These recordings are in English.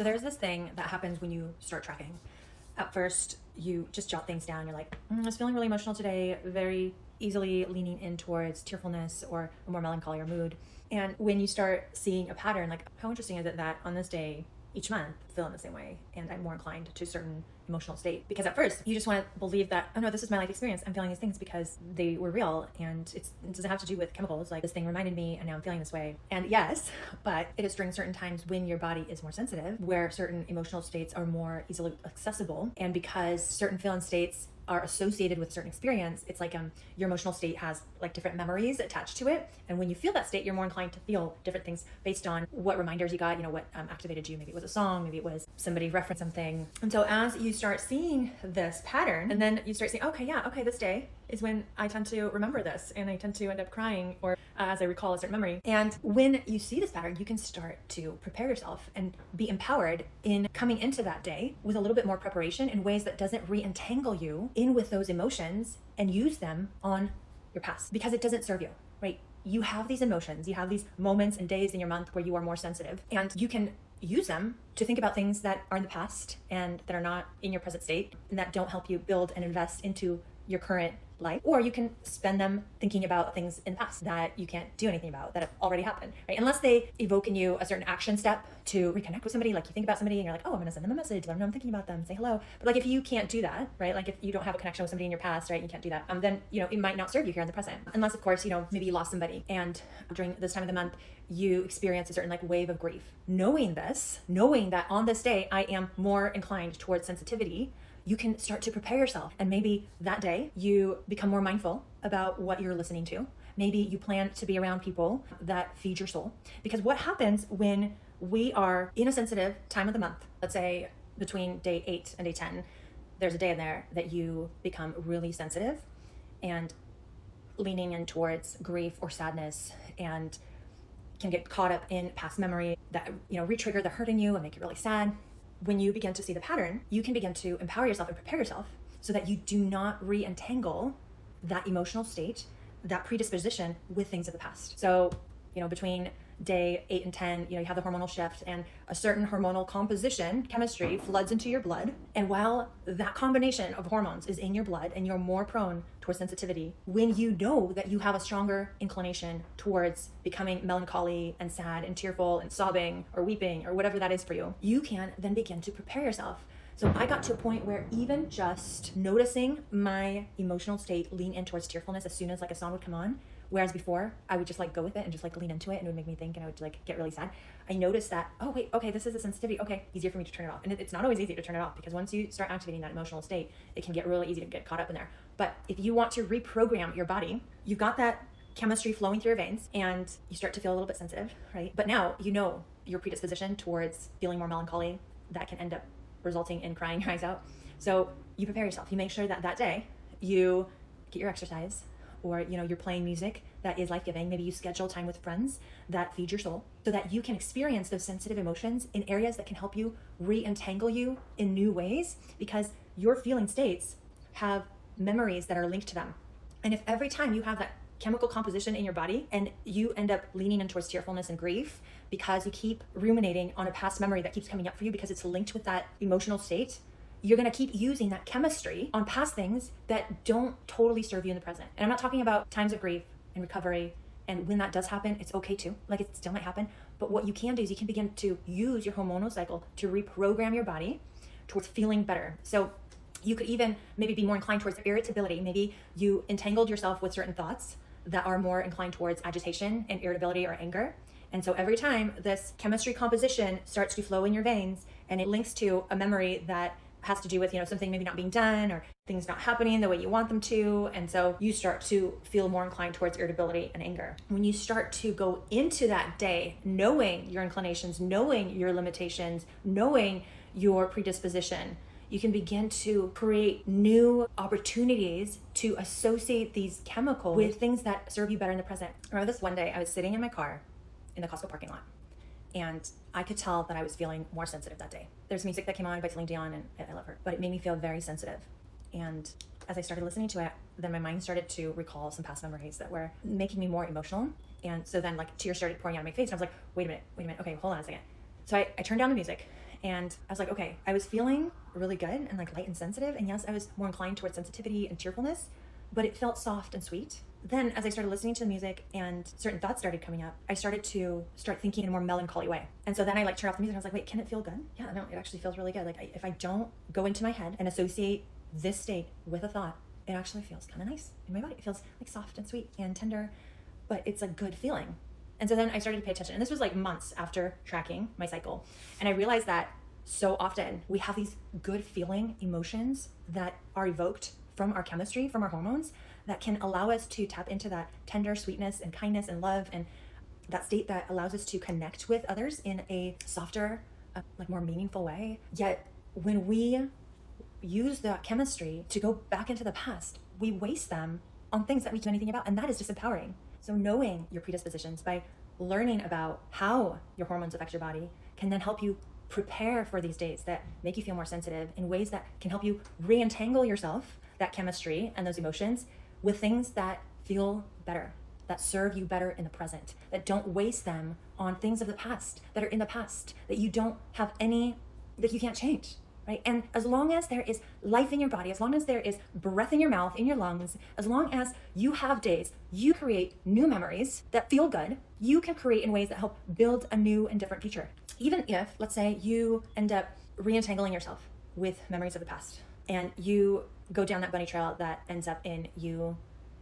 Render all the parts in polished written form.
So there's this thing that happens when you start tracking. At first, you just jot things down. You're like, I was feeling really emotional today, very easily leaning in towards tearfulness or a more melancholy or mood. And when you start seeing a pattern, like how interesting is it that on this day, each month, I feel in the same way and I'm more inclined to a certain emotional state? Because at first, you just want to believe that, oh no, this is my life experience. I'm feeling these things because they were real, and it doesn't have to do with chemicals. Like, this thing reminded me and now I'm feeling this way. And yes, but it is during certain times when your body is more sensitive, where certain emotional states are more easily accessible. And because certain feeling states are associated with a certain experience, it's like your emotional state has like different memories attached to it. And when you feel that state, you're more inclined to feel different things based on what reminders you got, what activated you. Maybe it was a song, maybe it was somebody referenced something. And so as you start seeing this pattern, and then you start saying, okay, this day is when I tend to remember this and I tend to end up crying, or as I recall a certain memory. And when you see this pattern, you can start to prepare yourself and be empowered in coming into that day with a little bit more preparation in ways that doesn't re-entangle you in with those emotions and use them on your past, because it doesn't serve you, right? You have these emotions, you have these moments and days in your month where you are more sensitive, and you can use them to think about things that are in the past and that are not in your present state and that don't help you build and invest into your current life. Or you can spend them thinking about things in the past that you can't do anything about, that have already happened, right? Unless they evoke in you a certain action step to reconnect with somebody. Like, you think about somebody and you're like, oh, I'm gonna send them a message, let them know I'm thinking about them, say hello. But like, if you can't do that, right? Like, if you don't have a connection with somebody in your past, right? You can't do that. Then, it might not serve you here in the present. Unless, of course, maybe you lost somebody, and during this time of the month, you experience a certain wave of grief. Knowing that on this day, I am more inclined towards sensitivity, you can start to prepare yourself. And maybe that day you become more mindful about what you're listening to. Maybe you plan to be around people that feed your soul. Because what happens when we are in a sensitive time of the month, let's say between day 8 and day 10, there's a day in there that you become really sensitive and leaning in towards grief or sadness, and can get caught up in past memory that, re-trigger the hurt in you and make you really sad. When you begin to see the pattern, you can begin to empower yourself and prepare yourself so that you do not re-entangle that emotional state, that predisposition with things of the past. So, between day 8 and 10, you have the hormonal shift, and a certain hormonal composition, chemistry, floods into your blood. And while that combination of hormones is in your blood and you're more prone towards sensitivity, when you know that you have a stronger inclination towards becoming melancholy and sad and tearful and sobbing or weeping or whatever that is for you, you can then begin to prepare yourself. So I got to a point where even just noticing my emotional state lean in towards tearfulness as soon as a song would come on, whereas before I would just go with it and just lean into it, and it would make me think, and I would get really sad. I noticed that, oh wait, okay, this is a sensitivity. Okay, easier for me to turn it off. And it's not always easy to turn it off, because once you start activating that emotional state, it can get really easy to get caught up in there. But if you want to reprogram your body, you've got that chemistry flowing through your veins and you start to feel a little bit sensitive, right? But now your predisposition towards feeling more melancholy that can end up resulting in crying your eyes out. So you prepare yourself. You make sure that that day you get your exercise, or you're playing music that is life-giving. Maybe you schedule time with friends that feed your soul, so that you can experience those sensitive emotions in areas that can help you re-entangle you in new ways, because your feeling states have memories that are linked to them. And if every time you have that chemical composition in your body and you end up leaning in towards tearfulness and grief because you keep ruminating on a past memory that keeps coming up for you because it's linked with that emotional state, you're going to keep using that chemistry on past things that don't totally serve you in the present. And I'm not talking about times of grief and recovery, and when that does happen, it's okay too. It still might happen. But what you can do is you can begin to use your hormonal cycle to reprogram your body towards feeling better. So you could even maybe be more inclined towards irritability. Maybe you entangled yourself with certain thoughts that are more inclined towards agitation and irritability or anger. And so every time this chemistry composition starts to flow in your veins and it links to a memory that has to do with, something maybe not being done or things not happening the way you want them to. And so you start to feel more inclined towards irritability and anger. When you start to go into that day, knowing your inclinations, knowing your limitations, knowing your predisposition, you can begin to create new opportunities to associate these chemicals with things that serve you better in the present. I remember this one day I was sitting in my car in the Costco parking lot, and I could tell that I was feeling more sensitive that day. There's music that came on by Celine Dion, and I love her, but it made me feel very sensitive. And as I started listening to it, then my mind started to recall some past memories that were making me more emotional. And so then tears started pouring out of my face, and I was like, wait a minute, okay, hold on a second. So I turned down the music And I was like, okay, I was feeling really good and like light and sensitive. And yes, I was more inclined towards sensitivity and tearfulness, but it felt soft and sweet. Then as I started listening to the music and certain thoughts started coming up, I started to thinking in a more melancholy way. And so then I like turned off the music and I was like, wait, can it feel good? Yeah, no, it actually feels really good. Like if I don't go into my head and associate this state with a thought, it actually feels kind of nice in my body. It feels like soft and sweet and tender, but it's a good feeling. And so then I started to pay attention. And this was like months after tracking my cycle. And I realized that so often we have these good feeling emotions that are evoked from our chemistry, from our hormones, that can allow us to tap into that tender sweetness and kindness and love, and that state that allows us to connect with others in a softer, like more meaningful way. Yet when we use the chemistry to go back into the past, we waste them on things that we do anything about, and that is disempowering. So knowing your predispositions by learning about how your hormones affect your body can then help you prepare for these days that make you feel more sensitive in ways that can help you re-entangle yourself, that chemistry and those emotions, with things that feel better, that serve you better in the present, that don't waste them on things of the past, that are in the past, that you don't have any, that you can't change, right? And as long as there is life in your body, as long as there is breath in your mouth, in your lungs, as long as you have days, you create new memories that feel good, you can create in ways that help build a new and different future. Even if, let's say, you end up re-entangling yourself with memories of the past, and you go down that bunny trail that ends up in you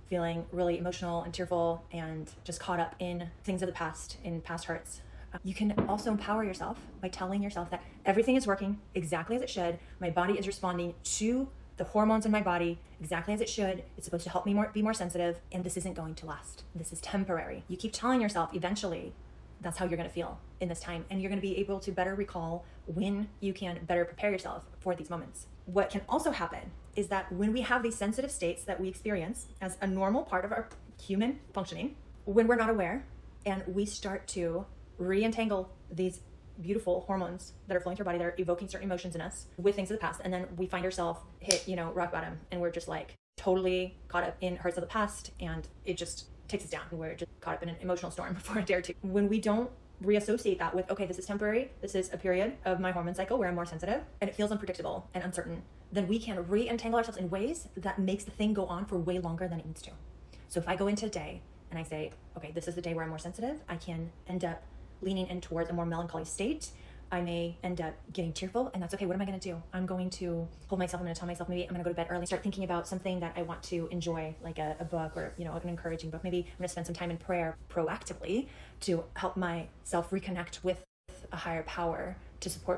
feeling really emotional and tearful and just caught up in things of the past, in past hurts. You can also empower yourself by telling yourself that everything is working exactly as it should. My body is responding to the hormones in my body exactly as it should. It's supposed to help me be more sensitive, and this isn't going to last. This is temporary. You keep telling yourself eventually that's how you're going to feel in this time, and you're going to be able to better recall when you can better prepare yourself for these moments. What can also happen is that when we have these sensitive states that we experience as a normal part of our human functioning, when we're not aware and we start to re-entangle these beautiful hormones that are flowing through our body, that are evoking certain emotions in us with things of the past, and then we find ourselves hit, rock bottom, and we're just like totally caught up in hurts of the past, and it just takes us down. We're just caught up in an emotional storm for a day or two. When we don't reassociate that with, okay, this is temporary, this is a period of my hormone cycle where I'm more sensitive, and it feels unpredictable and uncertain, then we can re-entangle ourselves in ways that makes the thing go on for way longer than it needs to. So if I go into a day and I say, okay, this is the day where I'm more sensitive, I can end up leaning in towards a more melancholy state. I may end up getting tearful, and that's okay. What am I going to do? I'm going to hold myself. I'm going to tell myself maybe I'm going to go to bed early, start thinking about something that I want to enjoy, like a book or, an encouraging book. Maybe I'm going to spend some time in prayer proactively to help myself reconnect with a higher power to support me.